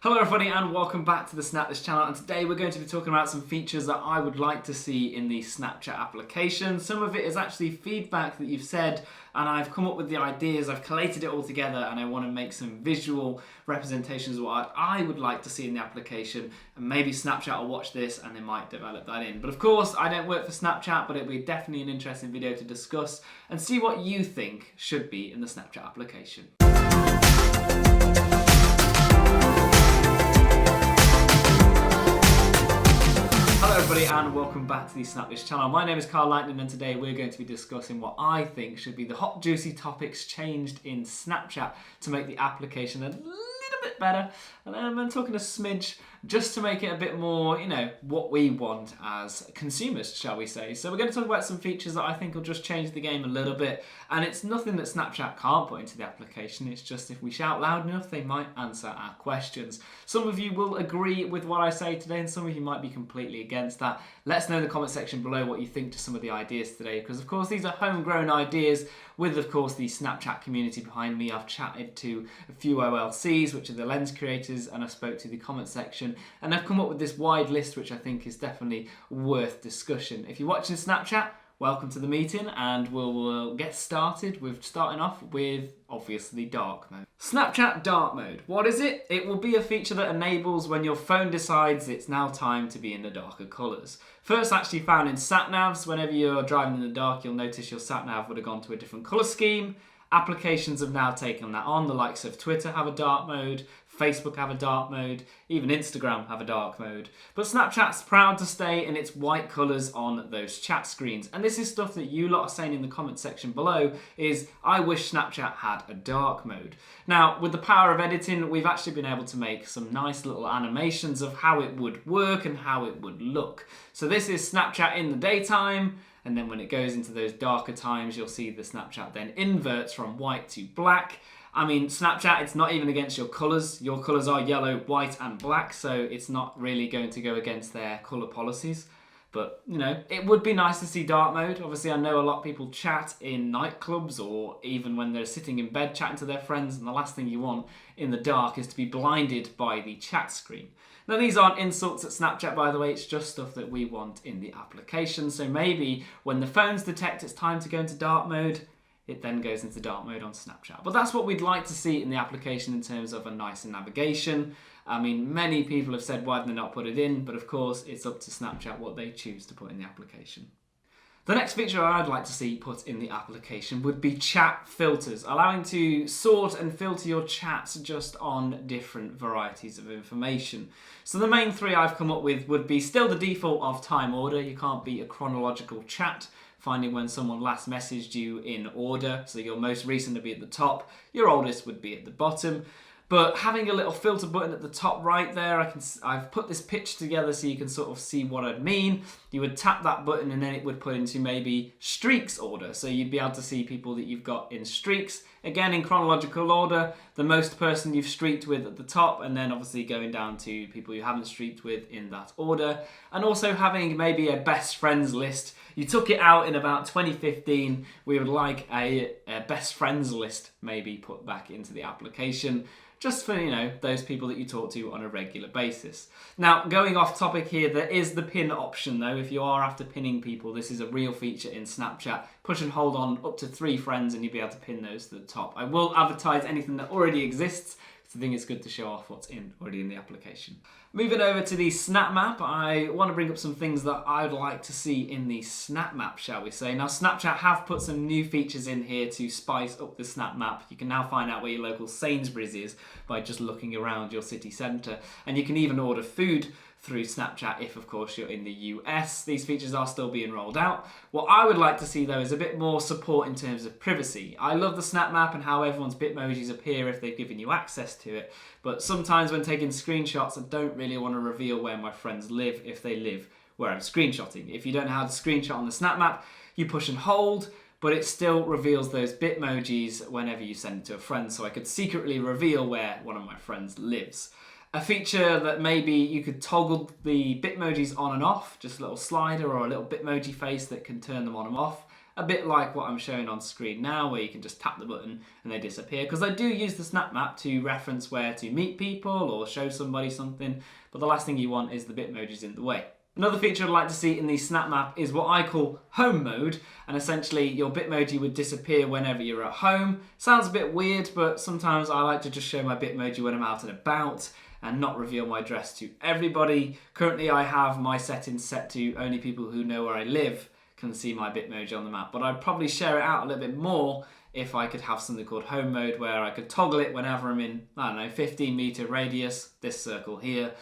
Hello everybody and welcome back to the Snapthis channel, and today we're going to be talking about some features that I would like to see in the Snapchat application. Some of it is actually feedback that you've said, and I've come up with the ideas, I've collated it all together, and I want to make some visual representations of what I would like to see in the application, and maybe Snapchat will watch this and they might develop that in. But of course, I don't work for Snapchat, but it'll be definitely an interesting video to discuss and see what you think should be in the Snapchat application. Hello everybody and welcome back to the Snapthis channel. My name is Carl Lightning and today we're going to be discussing what I think should be the hot juicy topics changed in Snapchat to make the application a little bit better. And I'm talking a smidge just to make it a bit more, what we want as consumers, shall we say. So we're going to talk about some features that I think will just change the game a little bit. And it's nothing that Snapchat can't put into the application. It's just if we shout loud enough, they might answer our questions. Some of you will agree with what I say today and some of you might be completely against that. Let us know in the comment section below what you think to some of the ideas today, because of course these are homegrown ideas with of course the Snapchat community behind me. I've chatted to a few OLCs, which are the lens creators, and I spoke to the comment section, and I've come up with this wide list which I think is definitely worth discussion. If you're watching Snapchat, welcome to the meeting, and we'll get started with starting off with obviously dark mode. Snapchat dark mode. What is it? It will be a feature that enables when your phone decides it's now time to be in the darker colours. First actually found in satnavs. Whenever you're driving in the dark, you'll notice your satnav would have gone to a different colour scheme. Applications have now taken that on. The likes of Twitter have a dark mode, Facebook have a dark mode, even Instagram have a dark mode. But Snapchat's proud to stay in its white colours on those chat screens. And this is stuff that you lot are saying in the comment section below is, I wish Snapchat had a dark mode. Now, with the power of editing, we've actually been able to make some nice little animations of how it would work and how it would look. So this is Snapchat in the daytime. And then when it goes into those darker times, you'll see the Snapchat then inverts from white to black. I mean, Snapchat, it's not even against your colours. Your colours are yellow, white and black, so it's not really going to go against their colour policies. But, it would be nice to see dark mode. Obviously, I know a lot of people chat in nightclubs or even when they're sitting in bed chatting to their friends, and the last thing you want in the dark is to be blinded by the chat screen. Now, these aren't insults at Snapchat, by the way. It's just stuff that we want in the application. So maybe when the phones detect it's time to go into dark mode, it then goes into dark mode on Snapchat. But that's what we'd like to see in the application in terms of a nicer navigation. I mean, many people have said why did they not put it in, but of course it's up to Snapchat what they choose to put in the application. The next feature I'd like to see put in the application would be chat filters, allowing to sort and filter your chats just on different varieties of information. So the main three I've come up with would be still the default of time order. You can't beat a chronological chat, finding when someone last messaged you in order. So your most recent would be at the top, your oldest would be at the bottom. But having a little filter button at the top right there, I've put this pitch together so you can sort of see what I mean. You would tap that button and then it would put into maybe streaks order. So you'd be able to see people that you've got in streaks. Again, in chronological order, the most person you've streaked with at the top, and then obviously going down to people you haven't streaked with in that order. And also having maybe a best friends list. You took it out in about 2015. We would like a best friends list maybe put back into the application, just for, those people that you talk to on a regular basis. Now, going off topic here, there is the pin option though. If you are after pinning people, this is a real feature in Snapchat. Push and hold on up to 3 friends and you'll be able to pin those to the top. I will advertise anything that already exists, because I think it's good to show off what's already in the application. Moving over to the Snapmap, I want to bring up some things that I'd like to see in the Snapmap, shall we say. Now, Snapchat have put some new features in here to spice up the Snapmap. You can now find out where your local Sainsbury's is by just looking around your city centre. And you can even order food through Snapchat if, of course, you're in the US. These features are still being rolled out. What I would like to see, though, is a bit more support in terms of privacy. I love the Snapmap and how everyone's Bitmojis appear if they've given you access to it, but sometimes when taking screenshots, I don't really want to reveal where my friends live if they live where I'm screenshotting. If you don't know how to screenshot on the Snapmap, you push and hold, but it still reveals those Bitmojis whenever you send it to a friend, so I could secretly reveal where one of my friends lives. A feature that maybe you could toggle the Bitmojis on and off, just a little slider or a little Bitmoji face that can turn them on and off. a bit like what I'm showing on screen now, where you can just tap the button and they disappear, because I do use the Snapmap to reference where to meet people or show somebody something, but the last thing you want is the Bitmojis in the way. Another feature I'd like to see in the Snapmap is what I call home mode, and essentially your Bitmoji would disappear whenever you're at home. Sounds a bit weird, but sometimes I like to just show my Bitmoji when I'm out and about and not reveal my address to everybody. Currently I have my settings set to only people who know where I live can see my Bitmoji on the map, but I'd probably share it out a little bit more if I could have something called home mode, where I could toggle it whenever I'm in, I don't know, 15-meter radius, this circle here.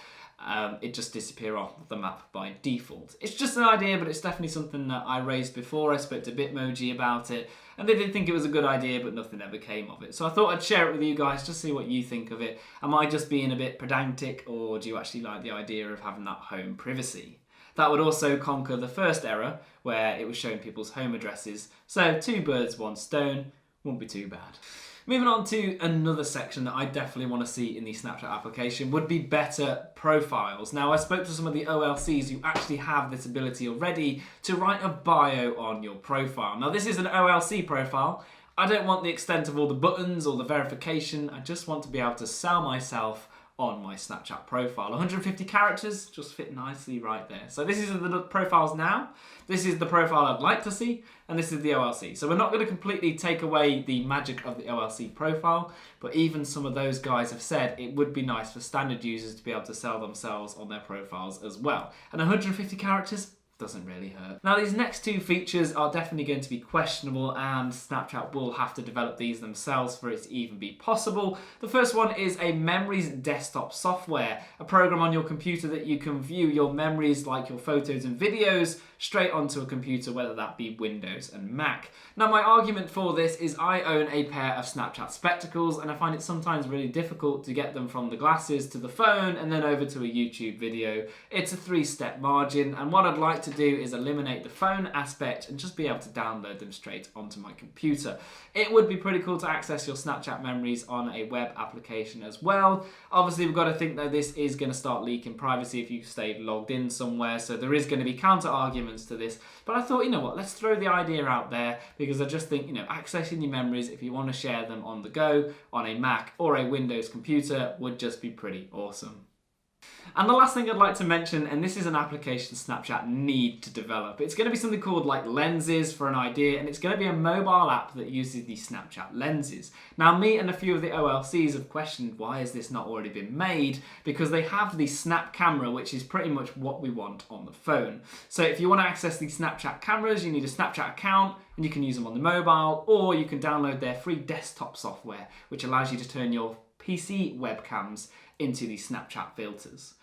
It just disappear off the map by default. It's just an idea, but it's definitely something that I raised before. I spoke to Bitmoji about it, and they did think it was a good idea, but nothing ever came of it. So I thought I'd share it with you guys, just see what you think of it. Am I just being a bit pedantic, or do you actually like the idea of having that home privacy? That would also conquer the first error, where it was showing people's home addresses. So 2 birds, 1 stone, wouldn't be too bad. Moving on to another section that I definitely want to see in the Snapchat application would be better profiles. Now, I spoke to some of the OLCs who actually have this ability already to write a bio on your profile. Now, this is an OLC profile. I don't want the extent of all the buttons or the verification. I just want to be able to sell myself on my Snapchat profile. 150 characters just fit nicely right there. So this is the profiles now. This is the profile I'd like to see, and this is the OLC. So we're not going to completely take away the magic of the OLC profile, but even some of those guys have said it would be nice for standard users to be able to sell themselves on their profiles as well. And 150 characters doesn't really hurt. Now, these next 2 features are definitely going to be questionable, and Snapchat will have to develop these themselves for it to even be possible. The first one is a memories desktop software, a program on your computer that you can view your memories, like your photos and videos, straight onto a computer, whether that be Windows and Mac. Now, my argument for this is I own a pair of Snapchat spectacles, and I find it sometimes really difficult to get them from the glasses to the phone and then over to a YouTube video. It's a 3-step margin, and what I'd like to do is eliminate the phone aspect and just be able to download them straight onto my computer. It would be pretty cool to access your Snapchat memories on a web application as well. Obviously, we've got to think that this is going to start leaking privacy if you stayed logged in somewhere, so there is going to be counter arguments to this. But I thought, you know what, let's throw the idea out there, because I just think, you know, accessing your memories, if you want to share them on the go, on a Mac or a Windows computer, would just be pretty awesome. And the last thing I'd like to mention, and this is an application Snapchat need to develop. It's going to be something called like lenses for an idea, and it's going to be a mobile app that uses the Snapchat lenses. Now, me and a few of the OLCs have questioned why has this not already been made, because they have the Snap camera, which is pretty much what we want on the phone. So if you want to access the Snapchat cameras, you need a Snapchat account, and you can use them on the mobile, or you can download their free desktop software, which allows you to turn your PC webcams into the Snapchat filters.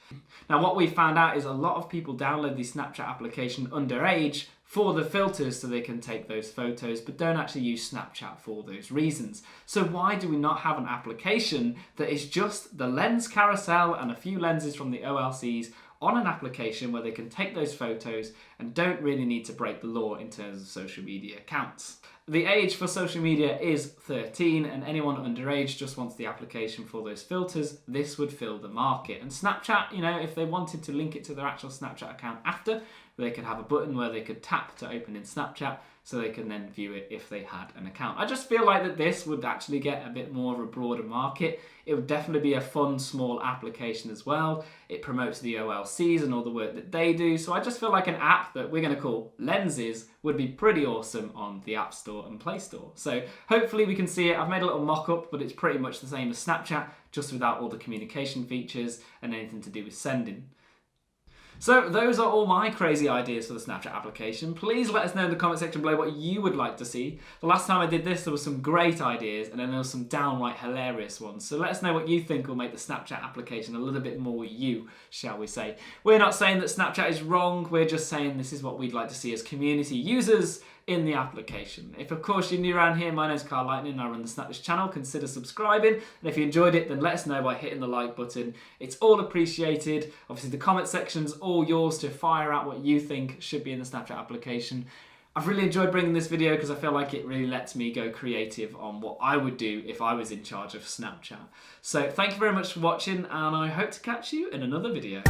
Now, what we found out is a lot of people download the Snapchat application underage for the filters so they can take those photos, but don't actually use Snapchat for those reasons. So why do we not have an application that is just the lens carousel and a few lenses from the OLCs on an application where they can take those photos and don't really need to break the law in terms of social media accounts? The age for social media is 13, and anyone underage just wants the application for those filters. This would fill the market. And Snapchat, you know, if they wanted to link it to their actual Snapchat account after, they could have a button where they could tap to open in Snapchat, so they can then view it if they had an account. I just feel like that this would actually get a bit more of a broader market. It would definitely be a fun, small application as well. It promotes the OLCs and all the work that they do. So I just feel like an app that we're going to call Lenses would be pretty awesome on the App Store and Play Store. So hopefully we can see it. I've made a little mock-up, but it's pretty much the same as Snapchat, just without all the communication features and anything to do with sending. So those are all my crazy ideas for the Snapchat application. Please let us know in the comment section below what you would like to see. The last time I did this, there were some great ideas, and then there were some downright hilarious ones. So let us know what you think will make the Snapchat application a little bit more you, shall we say. We're not saying that Snapchat is wrong, we're just saying this is what we'd like to see as community users in the application. If of course you're new around here, my name's Carl Lightning and I run the Snapthis channel. Consider subscribing, and if you enjoyed it, then let us know by hitting the like button. It's all appreciated. Obviously the comment section's all yours to fire out what you think should be in the Snapchat application. I've really enjoyed bringing this video because I feel like it really lets me go creative on what I would do if I was in charge of Snapchat. So thank you very much for watching, and I hope to catch you in another video.